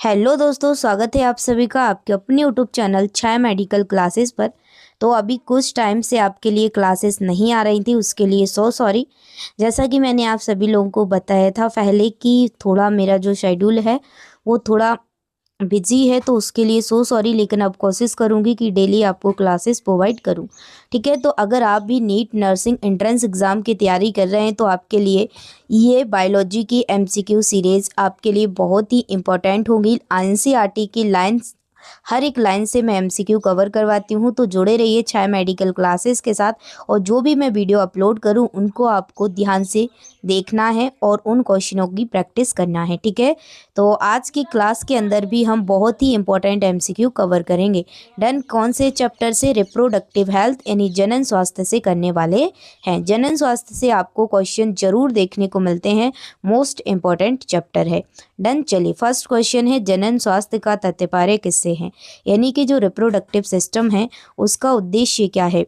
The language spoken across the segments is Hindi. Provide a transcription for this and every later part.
हेलो दोस्तों, स्वागत है आप सभी का आपके अपने यूट्यूब चैनल छाया मेडिकल क्लासेस पर। तो अभी कुछ टाइम से आपके लिए क्लासेस नहीं आ रही थी, उसके लिए सॉरी। जैसा कि मैंने आप सभी लोगों को बताया था पहले कि थोड़ा मेरा जो शेड्यूल है वो थोड़ा बिजी है, तो उसके लिए सॉरी। लेकिन अब कोशिश करूंगी कि डेली आपको क्लासेस प्रोवाइड करूं। ठीक है, तो अगर आप भी नीट नर्सिंग एंट्रेंस एग्ज़ाम की तैयारी कर रहे हैं तो आपके लिए ये बायोलॉजी की एमसीक्यू सीरीज़ आपके लिए बहुत ही इम्पोर्टेंट होगी। एनसीईआरटी की लाइन्स, हर एक लाइन से मैं एमसीक्यू कवर करवाती हूँ, तो जुड़े रहिए छाया मेडिकल क्लासेस के साथ। और जो भी मैं वीडियो अपलोड करूँ उनको आपको ध्यान से देखना है और उन क्वेश्चनों की प्रैक्टिस करना है। ठीक है, तो आज की क्लास के अंदर भी हम बहुत ही इंपॉर्टेंट एमसीक्यू कवर करेंगे। डन, कौन से चैप्टर से? रिप्रोडक्टिव हेल्थ यानी जनन स्वास्थ्य से करने वाले हैं। जनन स्वास्थ्य से आपको क्वेश्चन जरूर देखने को मिलते हैं, मोस्ट इम्पॉर्टेंट चैप्टर है। डन, चलिए फर्स्ट क्वेश्चन है, जनन स्वास्थ्य का तथ्यपार्य किससे है, यानी कि जो रिप्रोडक्टिव सिस्टम है उसका उद्देश्य क्या है।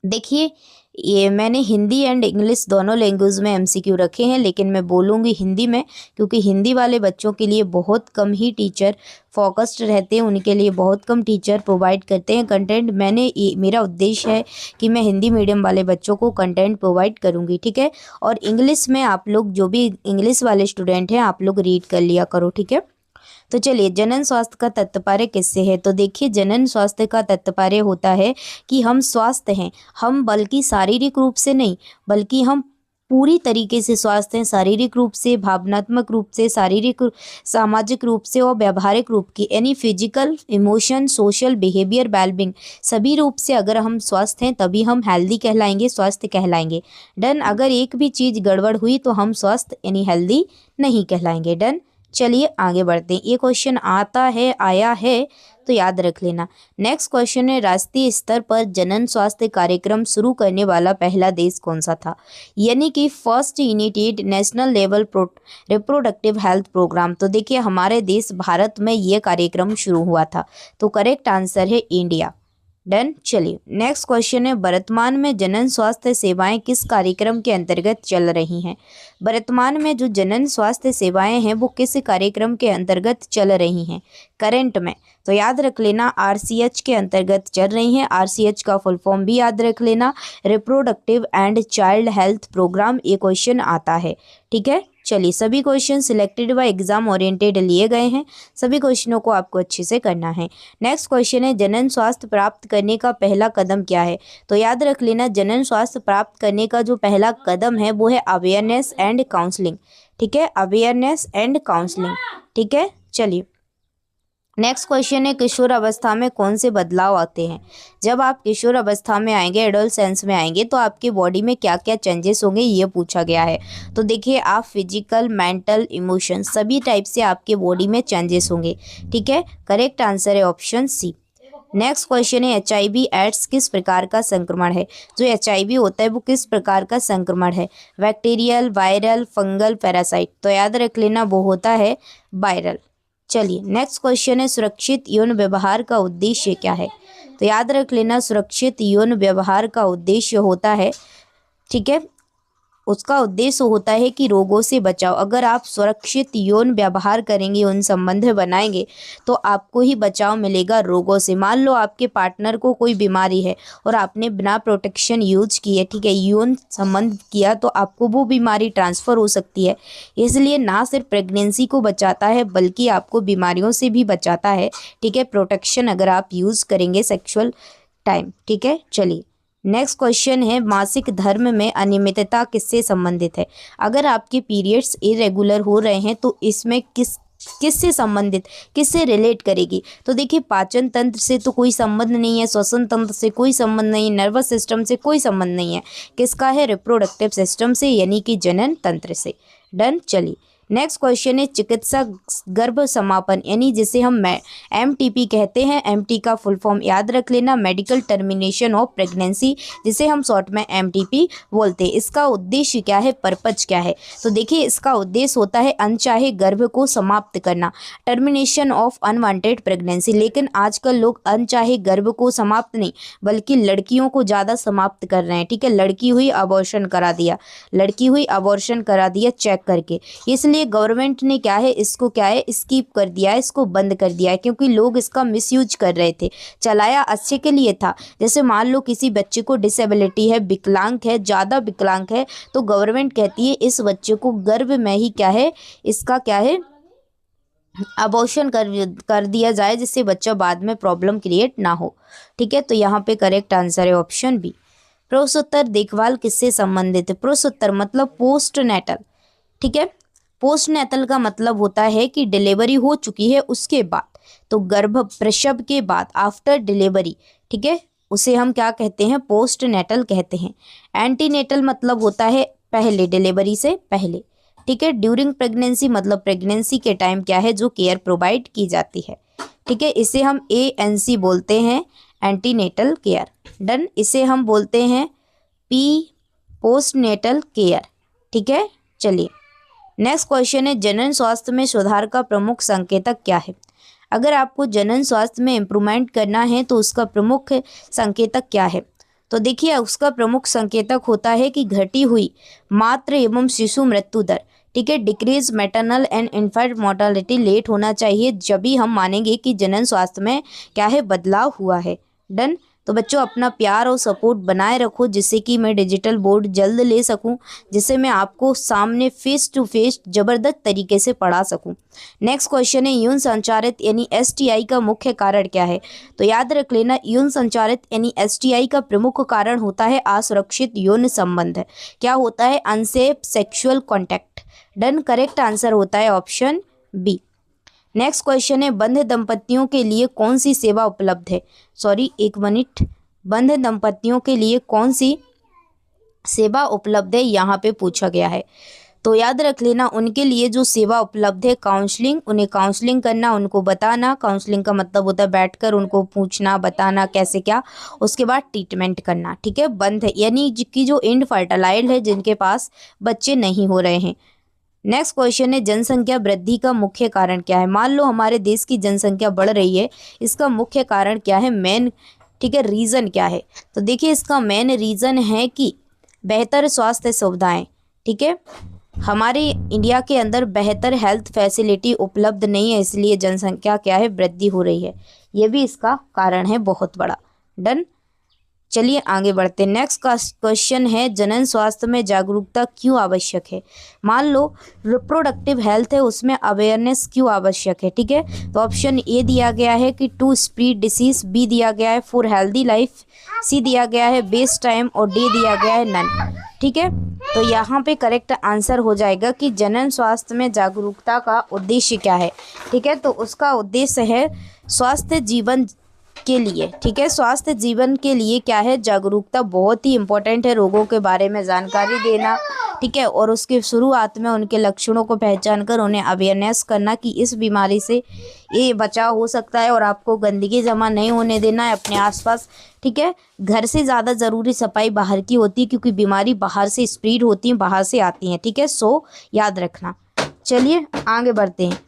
देखिए, ये मैंने हिंदी एंड इंग्लिश दोनों लैंग्वेज में एमसीक्यू रखे हैं, लेकिन मैं बोलूँगी हिंदी में, क्योंकि हिंदी वाले बच्चों के लिए बहुत कम ही टीचर फोकस्ड रहते हैं, उनके लिए बहुत कम टीचर प्रोवाइड करते हैं कंटेंट। मेरा उद्देश्य है कि मैं हिंदी मीडियम वाले बच्चों को कंटेंट प्रोवाइड करूँगी। ठीक है, और इंग्लिश में आप लोग जो भी इंग्लिश वाले स्टूडेंट हैं आप लोग रीड कर लिया करो। ठीक है, तो चलिए, जनन स्वास्थ्य का तथ्यपार्य किससे है। तो देखिए, जनन स्वास्थ्य का तथ्यपार्य होता है कि हम स्वस्थ हैं, हम बल्कि शारीरिक रूप से नहीं, बल्कि हम पूरी तरीके से स्वस्थ हैं, शारीरिक रूप से, भावनात्मक रूप से, सामाजिक रूप से और व्यावहारिक रूप की, यानी physical, emotion, social, behaviour, wellbeing, सभी रूप से अगर हम स्वस्थ हैं तभी हम हेल्दी कहलाएंगे, स्वस्थ कहलाएंगे। डन, अगर एक भी चीज़ गड़बड़ हुई तो हम स्वस्थ यानी हेल्दी नहीं कहलाएंगे। डन, चलिए आगे बढ़ते हैं। ये क्वेश्चन आया है तो याद रख लेना। नेक्स्ट क्वेश्चन है, राष्ट्रीय स्तर पर जनन स्वास्थ्य कार्यक्रम शुरू करने वाला पहला देश कौन सा था, यानी कि first united national level reproductive health programme. तो देखिए, हमारे देश भारत में ये कार्यक्रम शुरू हुआ था, तो करेक्ट आंसर है इंडिया। डन, चलिए नेक्स्ट क्वेश्चन है, वर्तमान में जनन स्वास्थ्य सेवाएं किस कार्यक्रम के अंतर्गत चल रही हैं। वर्तमान में जो जनन स्वास्थ्य सेवाएं हैं वो किस कार्यक्रम के अंतर्गत चल रही हैं करंट में। तो याद रख लेना, आरसीएच के अंतर्गत चल रही हैं। आरसीएच का फुल फॉर्म भी याद रख लेना, reproductive and child health programme, ये क्वेश्चन आता है। ठीक है, चलिए सभी क्वेश्चन सिलेक्टेड व एग्जाम ओरिएंटेड लिए गए हैं, सभी क्वेश्चनों को आपको अच्छे से करना है। नेक्स्ट क्वेश्चन है, जनन स्वास्थ्य प्राप्त करने का पहला कदम क्या है। तो याद रख लेना, जनन स्वास्थ्य प्राप्त करने का जो पहला कदम है वो है अवेयरनेस एंड काउंसलिंग। ठीक है, अवेयरनेस एंड काउंसलिंग। ठीक है, चलिए नेक्स्ट क्वेश्चन है, किशोर अवस्था में कौन से बदलाव आते हैं। जब आप किशोर अवस्था में आएंगे, एडोलसेंस में आएंगे, तो आपकी बॉडी में क्या क्या चेंजेस होंगे ये पूछा गया है। तो देखिए, आप फिजिकल, मेंटल, इमोशन सभी टाइप से आपके बॉडी में चेंजेस होंगे। ठीक है, करेक्ट आंसर है ऑप्शन सी। नेक्स्ट क्वेश्चन है, एचआईवी एड्स किस प्रकार का संक्रमण है। जो एचआईवी होता है वो किस प्रकार का संक्रमण है, बैक्टीरियल, वायरल, फंगल, पैरासाइट। तो याद रख लेना, वो होता है वायरल। चलिए नेक्स्ट क्वेश्चन है, सुरक्षित यौन व्यवहार का उद्देश्य क्या है। तो याद रख लेना, सुरक्षित यौन व्यवहार का उद्देश्य होता है, ठीक है, उसका उद्देश्य होता है कि रोगों से बचाव। अगर आप सुरक्षित यौन व्यवहार करेंगे, उन संबंध बनाएंगे, तो आपको ही बचाव मिलेगा रोगों से। मान लो आपके पार्टनर को कोई बीमारी है और आपने बिना प्रोटेक्शन यूज किए, ठीक है, यौन संबंध किया, तो आपको वो बीमारी ट्रांसफ़र हो सकती है। इसलिए ना सिर्फ प्रेगनेंसी को बचाता है बल्कि आपको बीमारियों से भी बचाता है। ठीक है, प्रोटेक्शन अगर आप यूज़ करेंगे सेक्सुअल टाइम। ठीक है, चलिए नेक्स्ट क्वेश्चन है, मासिक धर्म में अनियमितता किससे संबंधित है। अगर आपके पीरियड्स इरेगुलर हो रहे हैं तो इसमें किससे संबंधित, किससे रिलेट करेगी। तो देखिए, पाचन तंत्र से तो कोई संबंध नहीं है, श्वसन तंत्र से कोई संबंध नहीं, नर्वस सिस्टम से कोई संबंध नहीं है, किसका है, रिप्रोडक्टिव सिस्टम से, यानी कि जनन तंत्र से। डन, चलिए नेक्स्ट क्वेश्चन है, चिकित्सा गर्भ समापन, यानी जिसे हम एमटीपी कहते हैं। एमटी का फुल फॉर्म याद रख लेना, मेडिकल टर्मिनेशन ऑफ प्रेगनेंसी, जिसे हम शॉर्ट में एमटीपी बोलते हैं। इसका उद्देश्य क्या है, पर्पज क्या है। तो देखिए, इसका उद्देश्य होता है अनचाहे गर्भ को समाप्त करना, टर्मिनेशन ऑफ अनवांटेड प्रेगनेंसी। लेकिन आजकल लोग अनचाहे गर्भ को समाप्त नहीं बल्कि लड़कियों को ज़्यादा समाप्त कर रहे हैं। ठीक है, लड़की हुई अबॉर्शन करा दिया, लड़की हुई अबॉर्शन करा दिया चेक करके, इसलिए ये गवर्नमेंट ने क्या है इसको क्या है स्किप कर दिया है, इसको बंद कर दिया है, क्योंकि लोग इसका मिसयूज कर रहे थे। चलाया अच्छे के लिए था। जैसे मान लो किसी बच्चे को डिसेबिलिटी है, विकलांग है, ज़्यादा विकलांग है, तो गवर्नमेंट कहती है इस बच्चे को गर्भ में ही क्या है इसका क्या है अबॉर्शन कर दिया जाए, जिससे बच्चा बाद में प्रॉब्लम क्रिएट ना हो। ठीक है, तो यहाँ पे करेक्ट आंसर है ऑप्शन बी। प्रसूत्तर देखभाल किससे संबंधित है? प्रसूत्तर मतलब पोस्ट नेटल। ठीक है, पोस्ट नेटल का मतलब होता है कि डिलीवरी हो चुकी है उसके बाद, तो गर्भ प्रसव के बाद, आफ्टर डिलीवरी। ठीक है, उसे हम क्या कहते हैं? पोस्ट नेटल कहते हैं। एंटीनेटल मतलब होता है पहले, डिलीवरी से पहले। ठीक है, ड्यूरिंग प्रेगनेंसी मतलब प्रेगनेंसी के टाइम क्या है जो केयर प्रोवाइड की जाती है। ठीक है, इसे हम ANC बोलते हैं, एंटीनेटल केयर। डन, इसे हम बोलते हैं P पोस्टनेटल केयर। ठीक है, चलिए नेक्स्ट क्वेश्चन है, जनन स्वास्थ्य में सुधार का प्रमुख संकेतक क्या है? अगर आपको जनन स्वास्थ्य में इम्प्रूवमेंट करना है तो उसका प्रमुख संकेतक क्या है? तो देखिए, उसका प्रमुख संकेतक होता है कि घटी हुई मातृ एवं शिशु मृत्यु दर। ठीक है, decrease maternal and infant mortality late होना चाहिए, जब भी हम मानेंगे कि जनन स्वास्थ्य में क्या है बदलाव हुआ है। डन, तो बच्चों अपना प्यार और सपोर्ट बनाए रखो, जिससे कि मैं डिजिटल बोर्ड जल्द ले सकूं, जिससे मैं आपको सामने फेस टू फेस ज़बरदस्त तरीके से पढ़ा सकूं। नेक्स्ट क्वेश्चन है, यौन संचारित यानी STI का मुख्य कारण क्या है? तो याद रख लेना, यौन संचारित यानी STI का प्रमुख कारण होता है असुरक्षित यौन संबंध। क्या होता है? Unsafe sexual contact. Done, correct answer होता है ऑप्शन बी। नेक्स्ट क्वेश्चन है, बंध दंपतियों के लिए कौन सी सेवा उपलब्ध है? सॉरी, एक मिनट, बंध दंपतियों के लिए कौन सी सेवा उपलब्ध है यहाँ पे पूछा गया है। तो याद रख लेना, उनके लिए जो सेवा उपलब्ध है काउंसलिंग, उन्हें काउंसलिंग करना, उनको बताना। काउंसलिंग का मतलब होता है बैठकर उनको पूछना, बताना कैसे क्या, उसके बाद ट्रीटमेंट करना। ठीक है, बंध यानी कि जो इनफर्टाइल है, जिनके पास बच्चे नहीं हो रहे हैं। नेक्स्ट क्वेश्चन है, जनसंख्या वृद्धि का मुख्य कारण क्या है? मान लो हमारे देश की जनसंख्या बढ़ रही है, इसका मुख्य कारण क्या है? मेन, ठीक है, रीज़न क्या है? तो देखिए, इसका मेन रीज़न है कि बेहतर स्वास्थ्य सुविधाएं। ठीक है, हमारे इंडिया के अंदर बेहतर हेल्थ फैसिलिटी उपलब्ध नहीं है, इसलिए जनसंख्या क्या है वृद्धि हो रही है। ये भी इसका कारण है बहुत बड़ा। डन, चलिए आगे बढ़ते हैं। नेक्स्ट क्वेश्चन है, जनन स्वास्थ्य में जागरूकता क्यों आवश्यक है? मान लो रिप्रोडक्टिव हेल्थ है, उसमें अवेयरनेस क्यों आवश्यक है? ठीक है, तो ऑप्शन ए दिया गया है कि टू स्प्रेड डिसीज, बी दिया गया है फॉर हेल्दी लाइफ, सी दिया गया है बेस्ट टाइम, और डी दिया गया है नन। ठीक है, तो यहाँ पे करेक्ट आंसर हो जाएगा कि जनन स्वास्थ्य में जागरूकता का उद्देश्य क्या है। ठीक है, तो उसका उद्देश्य है स्वास्थ्य जीवन के लिए। ठीक है, स्वास्थ्य जीवन के लिए क्या है जागरूकता बहुत ही इम्पोर्टेंट है, रोगों के बारे में जानकारी देना। ठीक है, और उसके शुरुआत में उनके लक्षणों को पहचान कर उन्हें अवेयरनेस करना कि इस बीमारी से ये बचाव हो सकता है, और आपको गंदगी जमा नहीं होने देना है अपने आसपास। ठीक है, घर से ज़्यादा ज़रूरी सफाई बाहर की होती है, क्योंकि बीमारी बाहर से स्प्रेड होती है, बाहर से आती हैं। ठीक है, सो याद रखना। चलिए आगे बढ़ते हैं।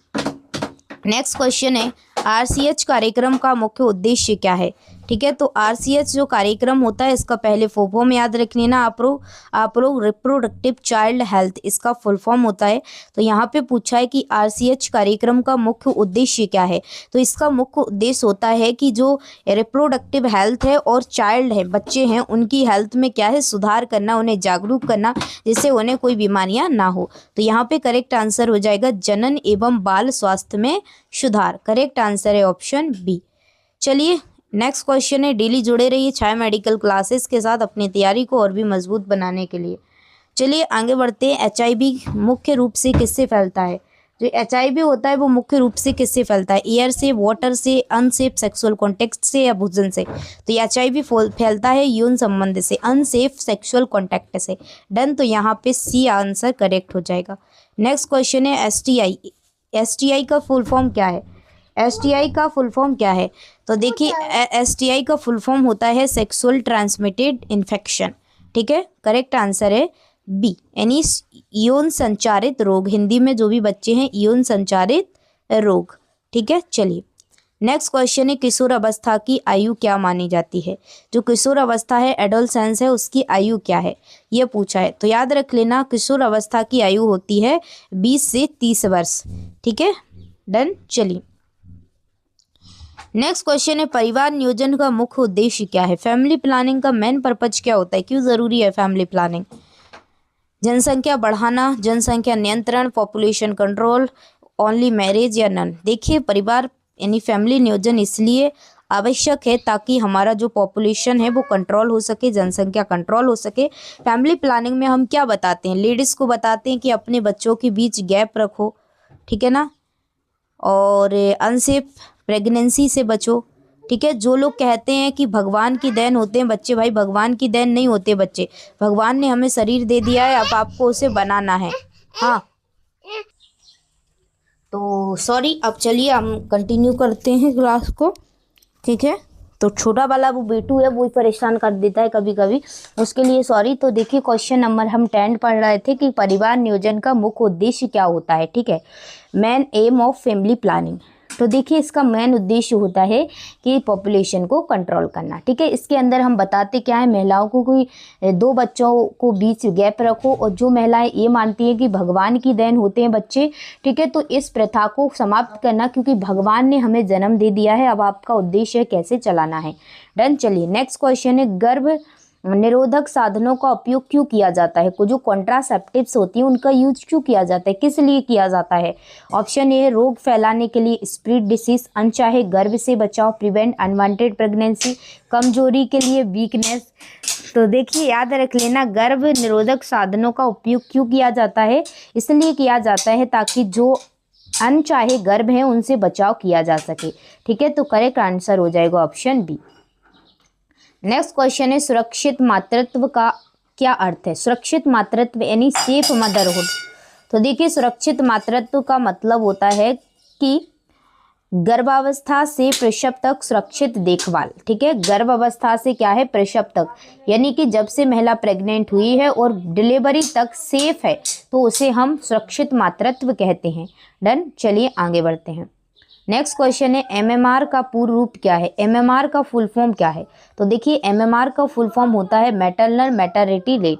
नेक्स्ट क्वेश्चन है, RCH कार्यक्रम का मुख्य उद्देश्य क्या है? ठीक है, तो RCH जो कार्यक्रम होता है, इसका पहले फुल फॉर्म याद रख लेना आप लोग रिप्रोडक्टिव चाइल्ड हेल्थ, इसका फुल फॉर्म होता है। तो यहाँ पे पूछा है कि RCH कार्यक्रम का मुख्य उद्देश्य क्या है? तो इसका मुख्य उद्देश्य होता है कि जो रिप्रोडक्टिव हेल्थ है और चाइल्ड है, बच्चे हैं, उनकी हेल्थ में क्या है सुधार करना, उन्हें जागरूक करना, जिससे उन्हें कोई बीमारियाँ ना हो। तो यहाँ पे करेक्ट आंसर हो जाएगा जनन एवं बाल स्वास्थ्य में सुधार। करेक्ट आंसर है ऑप्शन बी। चलिए नेक्स्ट क्वेश्चन है, डेली जुड़े रहिए छाया मेडिकल क्लासेस के साथ अपनी तैयारी को और भी मजबूत बनाने के लिए। चलिए आगे बढ़ते हैं। HIV मुख्य रूप से किससे फैलता है? जो HIV होता है वो मुख्य रूप से किससे फैलता है? एयर से, वाटर से, अनसेफ सेक्सुअल कॉन्टेक्ट से, या भोजन से? तो HIV फैलता है यौन संबंध से, अनसेफ सेक्सुअल कॉन्टेक्ट से। डन, तो यहाँ पे सी आंसर करेक्ट हो जाएगा। नेक्स्ट क्वेश्चन है, STI का फुल फॉर्म क्या है? STI का फुल फॉर्म क्या है? तो देखिए, STI का फुल फॉर्म होता है सेक्सुअल ट्रांसमिटेड इन्फेक्शन। ठीक है, करेक्ट आंसर है बी, यानी यौन संचारित रोग। हिंदी में जो भी बच्चे हैं, यौन संचारित रोग। ठीक है, चलिए नेक्स्ट क्वेश्चन है किशोर अवस्था की आयु क्या मानी जाती है। जो किशोर अवस्था है, एडोलसेंस है, उसकी आयु क्या है, ये पूछा है। तो याद रख लेना, किशोर अवस्था की आयु होती है 20 से 30 वर्ष। ठीक है, डन। चलिए नेक्स्ट क्वेश्चन है परिवार नियोजन का मुख्य उद्देश्य क्या है। फैमिली प्लानिंग का मेन पर्पज क्या होता है, क्यों जरूरी है फैमिली प्लानिंग। जनसंख्या बढ़ाना, जनसंख्या नियंत्रण, पॉपुलेशन कंट्रोल, ओनली मैरिज या नन। देखिए परिवार यानी फैमिली नियोजन इसलिए आवश्यक है ताकि हमारा जो पॉपुलेशन है वो कंट्रोल हो सके, जनसंख्या कंट्रोल हो सके। फैमिली प्लानिंग में हम क्या बताते हैं, लेडीज़ को बताते हैं कि अपने बच्चों के बीच गैप रखो, ठीक है ना, और अनसेफ प्रेगनेंसी से बचो। ठीक है, जो लोग कहते हैं कि भगवान की देन होते हैं बच्चे, भाई भगवान की देन नहीं होते बच्चे। भगवान ने हमें शरीर दे दिया है, अब आपको उसे बनाना है। हाँ, तो सॉरी, अब चलिए हम कंटिन्यू करते हैं क्लास को। ठीक है, तो छोटा वाला वो बेटू है, वो ही परेशान कर देता है कभी कभी, उसके लिए सॉरी। तो देखिए क्वेश्चन नंबर हम 10 पढ़ रहे थे कि परिवार नियोजन का मुख्य उद्देश्य क्या होता है। ठीक है, main M of family planning. तो देखिए इसका मेन उद्देश्य होता है कि पॉपुलेशन को कंट्रोल करना। ठीक है, इसके अंदर हम बताते क्या है, महिलाओं को कोई 2 बच्चों को बीच गैप रखो, और जो महिलाएं ये मानती हैं कि भगवान की देन होते हैं बच्चे, ठीक है, तो इस प्रथा को समाप्त करना, क्योंकि भगवान ने हमें जन्म दे दिया है, अब आपका उद्देश्य है कैसे चलाना है। डन। चलिए नेक्स्ट क्वेश्चन है गर्भ निरोधक साधनों का उपयोग क्यों किया जाता है। जो कॉन्ट्रासेप्टिव्स होती हैं उनका यूज क्यों किया जाता है, किस लिए किया जाता है। ऑप्शन ए रोग फैलाने के लिए, स्प्रिट डिसीज, अनचाहे गर्भ से बचाव, प्रिवेंट अनवांटेड प्रेगनेंसी, कमजोरी के लिए, वीकनेस। तो देखिए याद रख लेना, गर्भ निरोधक साधनों का उपयोग क्यों किया जाता है, इसलिए किया जाता है ताकि जो अनचाहे गर्भ हैं उनसे बचाव किया जा सके। ठीक है, तो करेक्ट आंसर हो जाएगा ऑप्शन बी। नेक्स्ट क्वेश्चन है सुरक्षित मातृत्व का क्या अर्थ है। सुरक्षित मातृत्व यानी सेफ मदरहुड। तो देखिए सुरक्षित मातृत्व का मतलब होता है कि गर्भावस्था से प्रसव तक सुरक्षित देखभाल। ठीक है, गर्भावस्था से क्या है, प्रसव तक, यानी कि जब से महिला प्रेग्नेंट हुई है और डिलीवरी तक सेफ है तो उसे हम सुरक्षित मातृत्व कहते हैं। डन। चलिए आगे बढ़ते हैं। नेक्स्ट क्वेश्चन है एमएमआर का पूर्ण रूप क्या है। एमएमआर का फुल फॉर्म क्या है। तो देखिए एमएमआर का फुल फॉर्म होता है मैटरनल मैटरनिटी रेट।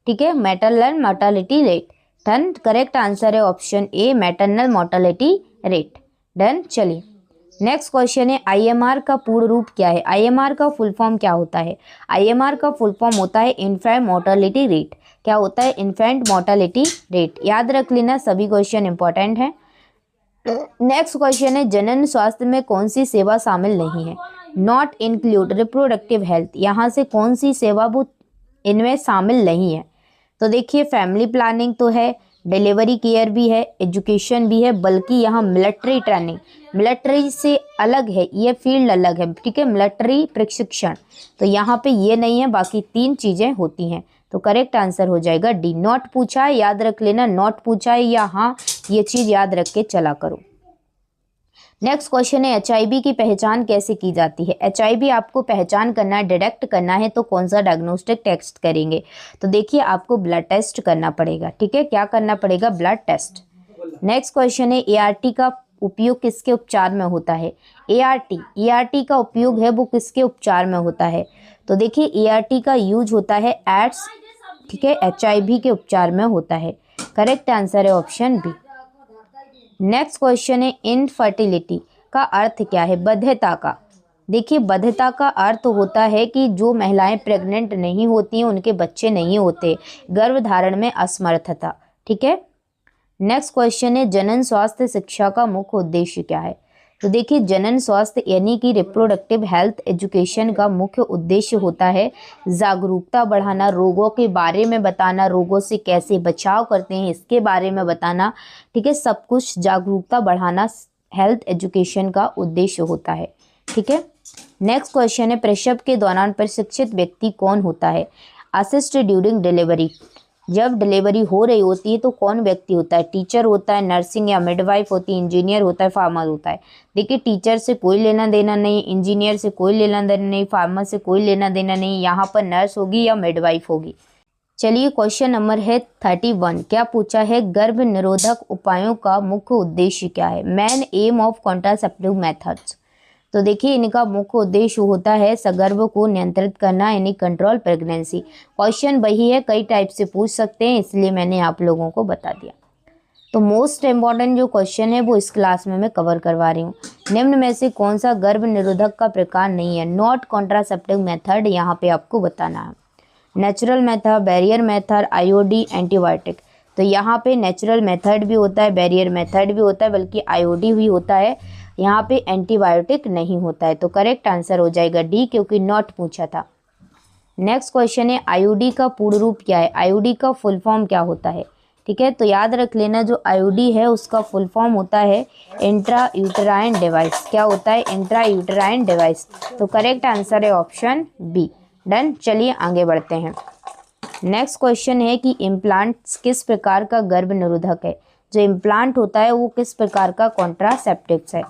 ठीक है, maternal mortality rate. Done. Correct answer है option A, maternal mortality rate. Done. चलिए नेक्स्ट क्वेश्चन है आईएमआर का पूर्ण रूप क्या है। आईएमआर का फुल फॉर्म क्या होता है। आईएमआर का फुल फॉर्म होता है इन्फेंट मोर्टालिटी रेट। क्या होता है, इन्फेंट मोर्टालिटी रेट। याद रख लेना, सभी क्वेश्चन इंपॉर्टेंट है। नेक्स्ट क्वेश्चन है जनन स्वास्थ्य में कौन सी सेवा शामिल नहीं है। Not include reproductive health. यहाँ से कौन सी सेवा वो इनमें शामिल नहीं है। तो देखिए फैमिली प्लानिंग तो है, डिलीवरी केयर भी है, एजुकेशन भी है, बल्कि यहाँ मिलिट्री ट्रेनिंग, मिलिट्री से अलग है, ये फील्ड अलग है। ठीक है, मिलिट्री प्रशिक्षण, तो यहाँ पे ये नहीं है, बाकी 3 चीज़ें होती हैं। तो करेक्ट आंसर हो जाएगा डी। नॉट पूछा है, याद रख लेना, नॉट पूछा है या हाँ, ये चीज़ याद रख के चला करो। नेक्स्ट क्वेश्चन है एचआईवी की पहचान कैसे की जाती है। एचआईवी आपको पहचान करना है, डिटेक्ट करना है, तो कौन सा डायग्नोस्टिक टेस्ट करेंगे। तो देखिए आपको ब्लड टेस्ट करना पड़ेगा। ठीक है, क्या करना पड़ेगा, ब्लड टेस्ट। नेक्स्ट क्वेश्चन है एआरटी का उपयोग किसके उपचार में होता है। एआरटी का उपयोग है वो किसके उपचार में होता है। तो देखिए एआरटी का यूज होता है एड्स, ठीक है, एचआईवी के उपचार में होता है। करेक्ट आंसर है ऑप्शन बी। नेक्स्ट क्वेश्चन है इनफर्टिलिटी का अर्थ क्या है। बध्यता का। देखिए बध्यता का अर्थ होता है कि जो महिलाएं प्रेग्नेंट नहीं होती हैं उनके बच्चे नहीं होते, गर्भधारण में असमर्थता। ठीक है, नेक्स्ट क्वेश्चन है जनन स्वास्थ्य शिक्षा का मुख्य उद्देश्य क्या है। तो देखिए जनन स्वास्थ्य यानी कि रिप्रोडक्टिव हेल्थ एजुकेशन का मुख्य उद्देश्य होता है जागरूकता बढ़ाना, रोगों के बारे में बताना, रोगों से कैसे बचाव करते हैं इसके बारे में बताना। ठीक है, सब कुछ जागरूकता बढ़ाना हेल्थ एजुकेशन का उद्देश्य होता है। ठीक है, नेक्स्ट क्वेश्चन है प्रसव के दौरान प्रशिक्षित व्यक्ति कौन होता है। Assist during delivery. जब डिलीवरी हो रही होती है तो कौन व्यक्ति होता है। टीचर होता है, नर्सिंग या मिडवाइफ होती है, इंजीनियर होता है, फार्मर होता है। देखिए टीचर से कोई लेना देना नहीं, इंजीनियर से कोई लेना देना नहीं, फार्मर से कोई लेना देना नहीं, यहाँ पर नर्स होगी या मिडवाइफ होगी। चलिए क्वेश्चन नंबर है 31। क्या पूछा है, गर्भ निरोधक उपायों का मुख्य उद्देश्य क्या है। Main M of contraceptive methods. तो देखिए इनका मुख्य उद्देश्य होता है सगर्भ को नियंत्रित करना, यानी कंट्रोल प्रेगनेंसी। क्वेश्चन वही है, कई टाइप से पूछ सकते हैं, इसलिए मैंने आप लोगों को बता दिया। तो मोस्ट इम्पॉर्टेंट जो क्वेश्चन है वो इस क्लास में मैं कवर करवा रही हूँ। निम्न में से कौन सा गर्भ निरोधक का प्रकार नहीं है? नॉट कॉन्ट्रासेप्टिव मेथड यहाँ पे आपको बताना है। Natural method, barrier method, IOD, antibiotic. तो यहाँ पे नेचुरल मेथड भी होता है, बैरियर मेथड भी होता है, बल्कि आईओडी भी होता है। यहाँ पे एंटीबायोटिक नहीं होता है। तो करेक्ट आंसर हो जाएगा डी, क्योंकि नॉट पूछा था। नेक्स्ट क्वेश्चन है आईओडी का पूर्ण रूप क्या है? आईओडी का फुल फॉर्म क्या होता है? ठीक है, तो याद रख लेना, जो आईओडी है उसका फुल फॉर्म होता है इंट्रा यूटेराइन डिवाइस। क्या होता है? Intra uterine device. तो करेक्ट आंसर है ऑप्शन बी। डन। चलिए आगे बढ़ते हैं। नेक्स्ट क्वेश्चन है कि इम्प्लांट्स किस प्रकार का गर्भ निरोधक है? जो इम्प्लांट होता है वो किस प्रकार का कॉन्ट्रासेप्टिव्स है?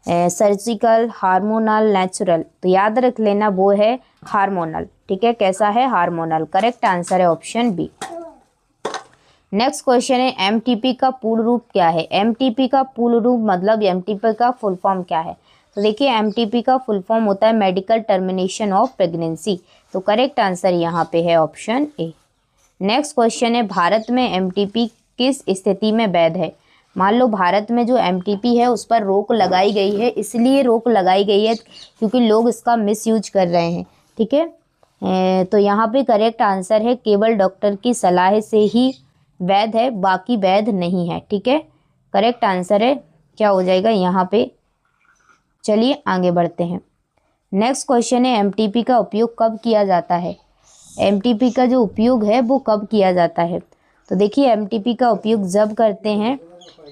Surgical, hormonal, natural. तो याद रख लेना वो है हार्मोनल। ठीक है, कैसा है? हार्मोनल। करेक्ट आंसर है ऑप्शन बी। नेक्स्ट क्वेश्चन है एमटीपी का पूर्ण रूप क्या है? एमटीपी का पूर्ण रूप मतलब एमटीपी का फुल फॉर्म क्या है? तो देखिए एमटीपी का फुल फॉर्म होता है मेडिकल टर्मिनेशन ऑफ प्रेगनेंसी। तो करेक्ट आंसर यहाँ पे है ऑप्शन ए। नेक्स्ट क्वेश्चन है भारत में एमटीपी किस स्थिति में वैध है? मान लो भारत में जो एमटीपी है उस पर रोक लगाई गई है, इसलिए रोक लगाई गई है क्योंकि लोग इसका मिसयूज कर रहे हैं। ठीक है, तो यहाँ पे करेक्ट आंसर है केवल डॉक्टर की सलाह से ही वैध है, बाकी वैध नहीं है। ठीक है, करेक्ट आंसर है क्या हो जाएगा यहाँ पे। चलिए आगे बढ़ते हैं। नेक्स्ट क्वेश्चन है एमटीपी का उपयोग कब किया जाता है? एमटीपी का जो उपयोग है वो कब किया जाता है? तो देखिए एमटीपी का उपयोग जब करते हैं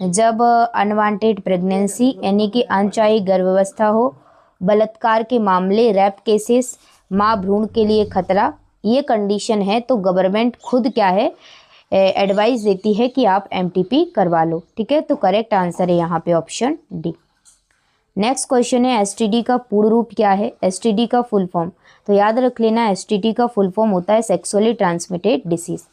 जब अनवांटेड प्रेगनेंसी यानी कि अनचाही गर्भावस्था हो, बलात्कार के मामले, रेप केसेस, माँ भ्रूण के लिए खतरा, ये कंडीशन है तो गवर्नमेंट खुद क्या है एडवाइस देती है कि आप एमटीपी करवा लो। ठीक है, तो करेक्ट आंसर है यहाँ पे ऑप्शन डी। नेक्स्ट क्वेश्चन है एसटीडी का पूर्ण रूप क्या है? एसटीडी का फुल फॉर्म। तो याद रख लेना एसटीडी का फुल फॉर्म होता है सेक्सुअली ट्रांसमिटेड डिसीज।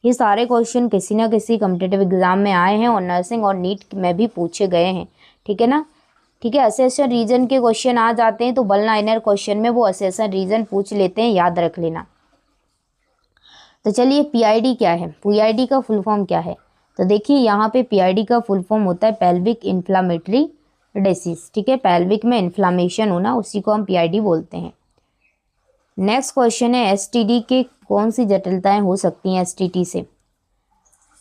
ये सारे क्वेश्चन किसी ना किसी कॉम्पिटिटिव एग्जाम में आए हैं और नर्सिंग और नीट में भी पूछे गए हैं। ठीक है ना? ठीक है, असेसन रीजन के क्वेश्चन आ जाते हैं तो बल लाइनर क्वेश्चन में वो असेसन रीजन पूछ लेते हैं, याद रख लेना। तो चलिए पीआईडी क्या है? पीआईडी का फुल फॉर्म क्या है? तो देखिए यहाँ पे पीआईडी का फुल फॉर्म होता है पेल्विक इन्फ्लामेटरी डिसीज। ठीक है, पेल्विक में इन्फ्लामेशन होना, उसी को हम पीआईडी बोलते हैं। नेक्स्ट क्वेश्चन है एसटीडी के कौन सी जटिलताएं हो सकती हैं एसटीडी से?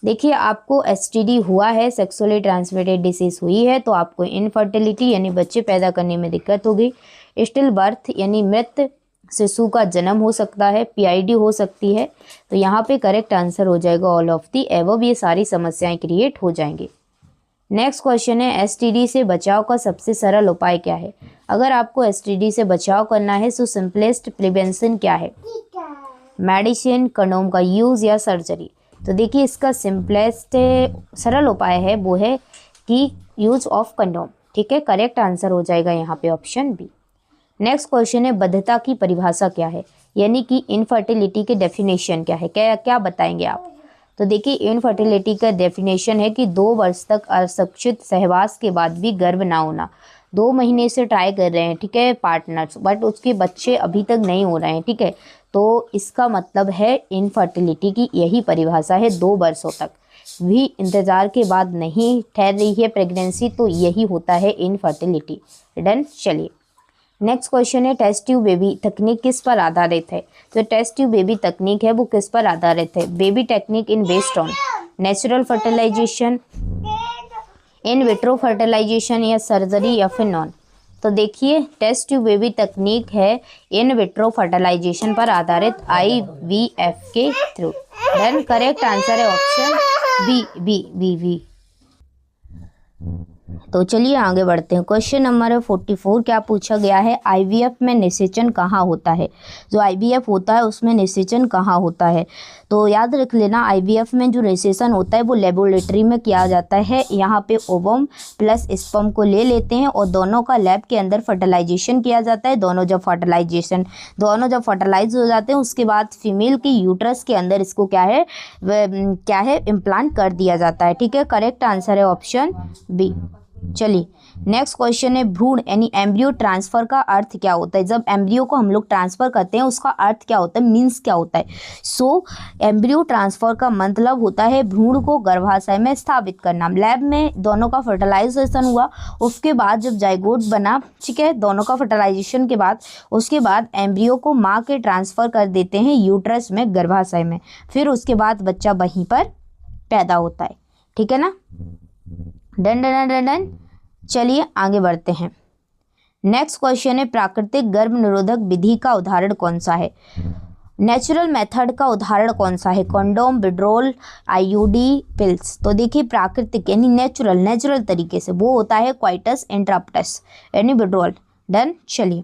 देखिए आपको एसटीडी हुआ है, सेक्सुअली ट्रांसमिटेड डिसीज हुई है, तो आपको इनफर्टिलिटी यानी बच्चे पैदा करने में दिक्कत होगी, स्टिल बर्थ यानी मृत शिशु का जन्म हो सकता है, पीआईडी हो सकती है। तो यहाँ पे करेक्ट आंसर हो जाएगा ऑल ऑफ दी एबव, ये सारी समस्याएं क्रिएट हो जाएंगी। नेक्स्ट क्वेश्चन है एसटीडी से बचाव का सबसे सरल उपाय क्या है? अगर आपको एसटीडी से बचाव करना है तो सिंपलेस्ट प्रिवेंशन क्या है? मेडिसिन, कंडोम का यूज़ या सर्जरी? तो देखिए इसका सिंपलेस्ट सरल उपाय है वो है कि यूज ऑफ कंडोम। ठीक है, करेक्ट आंसर हो जाएगा यहाँ पे ऑप्शन बी। नेक्स्ट क्वेश्चन है बद्धता की परिभाषा क्या है? यानी कि इनफर्टिलिटी के डेफिनेशन क्या है? क्या बताएंगे आप? तो देखिए इनफर्टिलिटी का डेफिनेशन है कि 2 वर्ष तक असुरक्षित सहवास के बाद भी गर्भ ना होना। 2 महीने से ट्राई कर रहे हैं, ठीक है, पार्टनर्स, बट उसके बच्चे अभी तक नहीं हो रहे हैं। ठीक है, तो इसका मतलब है इनफर्टिलिटी की यही परिभाषा है, 2 वर्षों तक भी इंतज़ार के बाद नहीं ठहर रही है प्रेगनेंसी, तो यही होता है इनफर्टिलिटी। डन। चलिए नेक्स्ट क्वेश्चन है टेस्ट ट्यूब बेबी तकनीक किस पर आधारित है? तो टेस्ट ट्यूब बेबी तकनीक है वो किस पर आधारित है? Baby technique in based on natural fertilisation, in vitro fertilisation या सर्जरी या फिर नॉन? तो देखिए टेस्ट ट्यूब बेबी तकनीक है इन विट्रो फर्टिलाइजेशन पर आधारित IVF के थ्रू। देन करेक्ट आंसर है ऑप्शन बी। तो चलिए आगे बढ़ते हैं। क्वेश्चन नंबर 44 क्या पूछा गया है? IVF में निषेचन कहाँ होता है? जो IVF होता है उसमें निषेचन कहाँ होता है? तो याद रख लेना IVF में जो निषेचन होता है वो लेबोरेटरी में किया जाता है। यहाँ पे ओवम प्लस स्पर्म को ले लेते हैं और दोनों का लैब के अंदर फर्टिलाइजेशन किया जाता है। दोनों जब फर्टिलाइज हो जाते हैं उसके बाद फीमेल की यूट्रस के अंदर इसको क्या है इम्प्लांट कर दिया जाता है। ठीक है, करेक्ट आंसर है ऑप्शन बी। चलिए नेक्स्ट क्वेश्चन है भ्रूण यानी एम्ब्रियो ट्रांसफर का अर्थ क्या होता है। जब एम्ब्रियो को हम लोग ट्रांसफर करते हैं उसका अर्थ क्या होता है, मीन्स क्या होता है। सो एम्ब्रियो ट्रांसफर का मतलब होता है भ्रूण को गर्भाशय में स्थापित करना। लैब में दोनों का फर्टिलाइजेशन हुआ, उसके बाद जब जाइगोट बना, ठीक है, दोनों का फर्टिलाइजेशन के बाद उसके बाद एम्ब्रियो को माँ के ट्रांसफ़र कर देते हैं यूट्रस में, गर्भाशय में, फिर उसके बाद बच्चा वहीं पर पैदा होता है। ठीक है ना, डन डन डन डन। चलिए आगे बढ़ते हैं। नेक्स्ट क्वेश्चन है प्राकृतिक गर्भ निरोधक विधि का उदाहरण कौन सा है। नेचुरल मेथड का उदाहरण कौन सा है। Condom, withdrawal, IUD, pills. तो देखिए प्राकृतिक यानी नेचुरल तरीके से वो होता है क्वाइटस इंटरप्टस यानी विड्रोल। डन। चलिए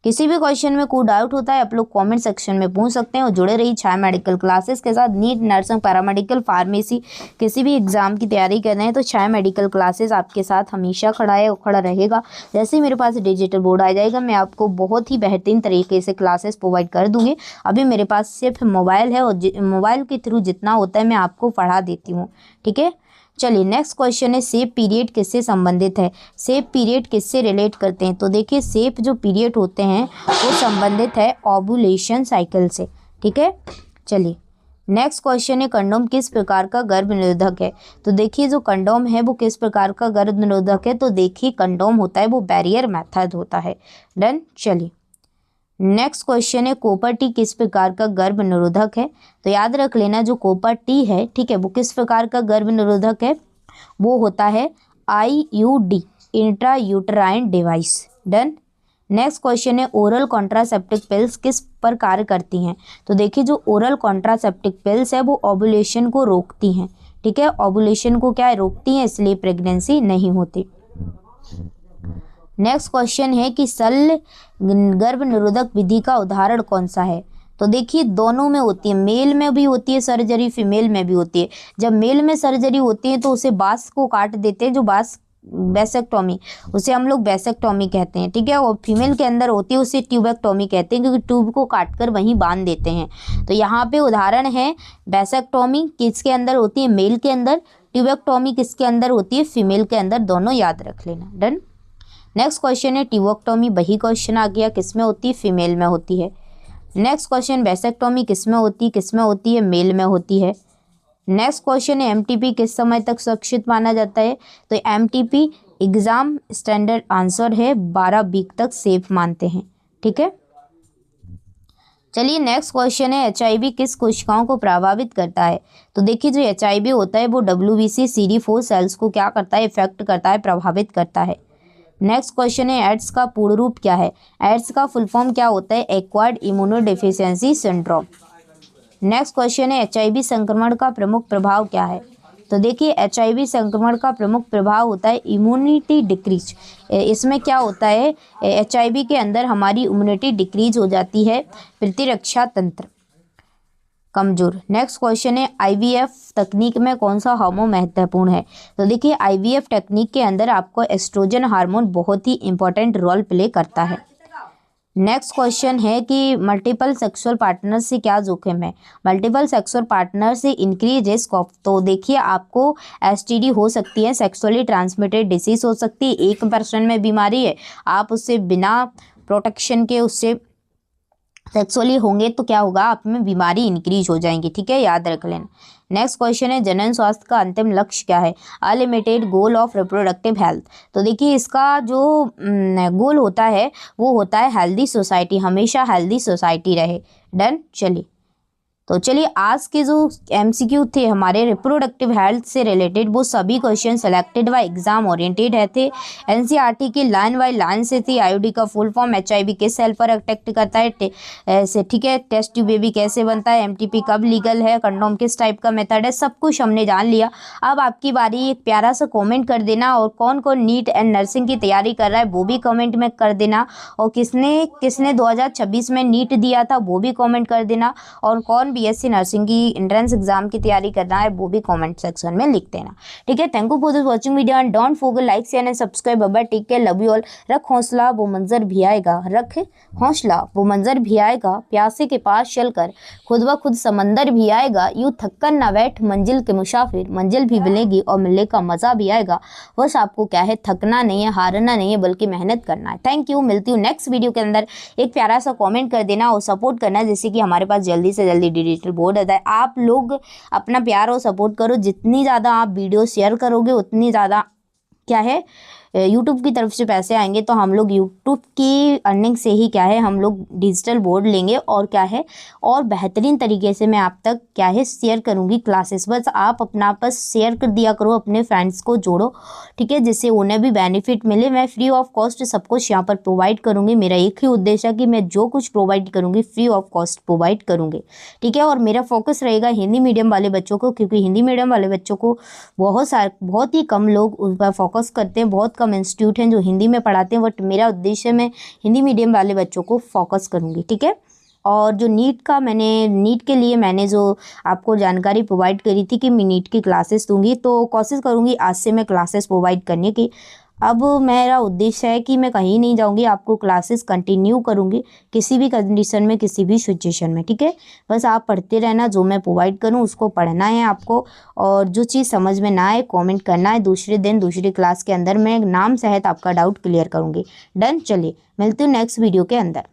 किसी भी क्वेश्चन में कोई डाउट होता है आप लोग कमेंट सेक्शन में पूछ सकते हैं और जुड़े रहिए छाया मेडिकल क्लासेस के साथ। नीट, नर्सिंग, पैरामेडिकल, फार्मेसी किसी भी एग्जाम की तैयारी कर रहे हैं तो छाया मेडिकल क्लासेस आपके साथ हमेशा खड़ा है और खड़ा रहेगा। जैसे ही मेरे पास डिजिटल बोर्ड आ जाएगा मैं आपको बहुत ही बेहतरीन तरीके से क्लासेस प्रोवाइड कर दूँगी। अभी मेरे पास सिर्फ मोबाइल है और मोबाइल के थ्रू जितना होता है मैं आपको पढ़ा देती हूँ। ठीक है, चलिए नेक्स्ट क्वेश्चन है सेफ पीरियड किससे संबंधित है। सेफ पीरियड किससे रिलेट करते हैं। तो देखिए सेफ जो पीरियड होते हैं वो संबंधित है ओव्यूलेशन साइकिल से। ठीक है, चलिए नेक्स्ट क्वेश्चन है कंडोम किस प्रकार का गर्भ निरोधक है। तो देखिए जो कंडोम है वो किस प्रकार का गर्भ निरोधक है। तो देखिए कंडोम होता है वो बैरियर मेथड होता है। डन। चलिए नेक्स्ट क्वेश्चन है कॉपर टी किस प्रकार का गर्भ निरोधक है। तो याद रख लेना जो कॉपर टी है, ठीक है, वो किस प्रकार का गर्भ निरोधक है, वो होता है IUD, intra uterine device. Done. Next question है ओरल कॉन्ट्रासेप्टिव पिल्स किस पर कार्य करती हैं। तो देखिए जो ओरल कॉन्ट्रासेप्टिव पिल्स है वो ओव्यूलेशन को रोकती हैं। ठीक है, ओव्यूलेशन को क्या है, रोकती हैं, इसलिए प्रेगनेंसी नहीं होती। नेक्स्ट क्वेश्चन है कि शल्य गर्भ निरोधक विधि का उदाहरण कौन सा है। तो देखिए दोनों में होती है, मेल में भी होती है सर्जरी, फीमेल में भी होती है। जब मेल में सर्जरी होती है तो उसे बास को काट देते हैं, जो बास वैसेक्टोमी, उसे हम लोग वैसेक्टोमी कहते हैं। ठीक है, और फीमेल के अंदर होती है उसे ट्यूबेक्टोमी कहते हैं, क्योंकि ट्यूब को काटकर वहीं बांध देते हैं। तो यहाँ पे उदाहरण है वैसेक्टोमी किसके अंदर होती है, मेल के अंदर, ट्यूबेक्टोमी किसके अंदर होती है, फीमेल के अंदर। दोनों याद रख लेना। डन। नेक्स्ट क्वेश्चन है ट्यूबेक्टोमी, वही क्वेश्चन आ गया, किसमें होती है, फीमेल में होती है। नेक्स्ट क्वेश्चन वैसेक्टोमी किसमें होती है, किसमें होती है, मेल में होती है। नेक्स्ट क्वेश्चन है एमटीपी किस समय तक सुरक्षित माना जाता है। तो एमटीपी एग्जाम स्टैंडर्ड आंसर है 12 वीक तक सेफ मानते हैं। ठीक है, चलिए नेक्स्ट क्वेश्चन है एचआईवी किस कोशिकाओं को प्रभावित करता है। तो देखिए जो एचआईवी होता है वो डब्ल्यूबीसी CD4 सेल्स को क्या करता है, इफेक्ट करता है, प्रभावित करता है। नेक्स्ट क्वेश्चन है एड्स का पूर्ण रूप क्या है। एड्स का फुल फॉर्म क्या होता है, acquired immunodeficiency syndrome. Next question है एचआईवी संक्रमण का प्रमुख प्रभाव क्या है। तो देखिए एचआईवी संक्रमण का प्रमुख प्रभाव होता है इम्यूनिटी डिक्रीज। इसमें क्या होता है, एचआईवी के अंदर हमारी इम्यूनिटी डिक्रीज हो जाती है, प्रतिरक्षा तंत्र कमजोर। नेक्स्ट क्वेश्चन है आईवीएफ तकनीक में कौन सा हार्मोन महत्वपूर्ण है। तो देखिए आईवीएफ टेक्निक के अंदर आपको एस्ट्रोजन हार्मोन बहुत ही इंपॉर्टेंट रोल प्ले करता है। नेक्स्ट क्वेश्चन है कि मल्टीपल सेक्सुअल पार्टनर से क्या जोखिम है। मल्टीपल सेक्सुअल पार्टनर से इंक्रीज रिस्क ऑफ। तो देखिए आपको एसटीडी हो सकती है, सेक्सुअली ट्रांसमिटेड डिसीज हो सकती है, एक पर्सन में बीमारी है, आप उससे बिना प्रोटेक्शन के उससे सेक्सुअली होंगे तो क्या होगा, आप में बीमारी इंक्रीज हो जाएंगी। ठीक है, याद रख लेना। नेक्स्ट क्वेश्चन है जनन स्वास्थ्य का अंतिम लक्ष्य क्या है। Unlimited goal of reproductive health. तो देखिए इसका जो गोल होता है वो होता है हेल्दी सोसाइटी, हमेशा हेल्दी सोसाइटी रहे। डन। चलिए तो चलिए आज के जो एमसीक्यू थे हमारे रिप्रोडक्टिव हेल्थ से रिलेटेड वो सभी क्वेश्चन सेलेक्टेड व एग्जाम ओरिएंटेड है थे। एनसीईआरटी के लाइन बाय लाइन से थी। आईयूडी का फुल फॉर्म, एचआईवी किस सेल पर अटैक करता है ऐसे, ठीक है, टेस्ट ट्यूब बेबी कैसे बनता है, एमटीपी कब लीगल है, कंडोम किस टाइप का मेथड है, सब कुछ हमने जान लिया। अब आपकी बारी, एक प्यारा सा कॉमेंट कर देना और कौन कौन नीट एंड नर्सिंग की तैयारी कर रहा है वो भी कॉमेंट में कर देना, और किसने 2026 में नीट दिया था वो भी कॉमेंट कर देना, और कौन बीएससी नर्सिंग की एंट्रेंस एग्जाम की तैयारी करना है वो भी कमेंट सेक्शन में लिख देना। ठीक है, thank you for this watching video and don't forget like share and subscribe. Bye, take care, love you all. रख हौसला वो मंजर भी आएगा, रख हौसला वो मंजर भी आएगा, प्यासे के पास चलकर खुद ब खुद समंदर भी आएगा। यूं थक्कर ना बैठ मंजिल के मुसाफिर, मंजिल भी मिलेगी और मिलने का मजा भी आएगा। बस आपको क्या है, थकना नहीं है, हारना नहीं है, बल्कि मेहनत करना है। थैंक यू, मिलती हूँ नेक्स्ट वीडियो के अंदर। एक प्यारा सा कमेंट कर देना और सपोर्ट करना, जैसे कि हमारे पास जल्दी से जल्दी डिजिटल बोर्ड आता है। आप लोग अपना प्यार और सपोर्ट करो, जितनी ज़्यादा आप वीडियो शेयर करोगे उतनी ज़्यादा क्या है यूट्यूब की तरफ से पैसे आएंगे। तो हम लोग यूट्यूब की अर्निंग से ही क्या है, हम लोग डिजिटल बोर्ड लेंगे और क्या है, और बेहतरीन तरीके से मैं आप तक क्या है शेयर करूँगी क्लासेस। बस आप अपना बस शेयर कर दिया करो, अपने फ्रेंड्स को जोड़ो, ठीक है, जिससे उन्हें भी बेनिफिट मिले। मैं फ्री ऑफ कॉस्ट सब कुछ यहाँ पर प्रोवाइड करूँगी। मेरा एक ही उद्देश्य है कि मैं जो कुछ प्रोवाइड करूँगी फ्री ऑफ कॉस्ट प्रोवाइड करूँगी। ठीक है, और मेरा फोकस रहेगा हिंदी मीडियम वाले बच्चों को, क्योंकि हिंदी मीडियम वाले बच्चों को बहुत ही कम लोग उन पर फोकस करते हैं। बहुत कम इंस्टीट्यूट हैं जो हिंदी में पढ़ाते हैं, बट मेरा उद्देश्य मैं हिंदी मीडियम वाले बच्चों को फोकस करूँगी। ठीक है, और जो नीट के लिए मैंने जो आपको जानकारी प्रोवाइड करी थी कि मैं नीट की क्लासेस दूंगी, तो कोशिश करूँगी आज से मैं क्लासेस प्रोवाइड करने की। अब मेरा उद्देश्य है कि मैं कहीं नहीं जाऊंगी, आपको क्लासेस कंटिन्यू करूंगी किसी भी कंडीशन में, किसी भी सिचुएशन में। ठीक है, बस आप पढ़ते रहना, जो मैं प्रोवाइड करूं उसको पढ़ना है आपको, और जो चीज़ समझ में ना आए कमेंट करना है। दूसरे दिन दूसरी क्लास के अंदर मैं नाम सहित आपका डाउट क्लियर करूंगी। डन, चलिए मिलती हूँ नेक्स्ट वीडियो के अंदर।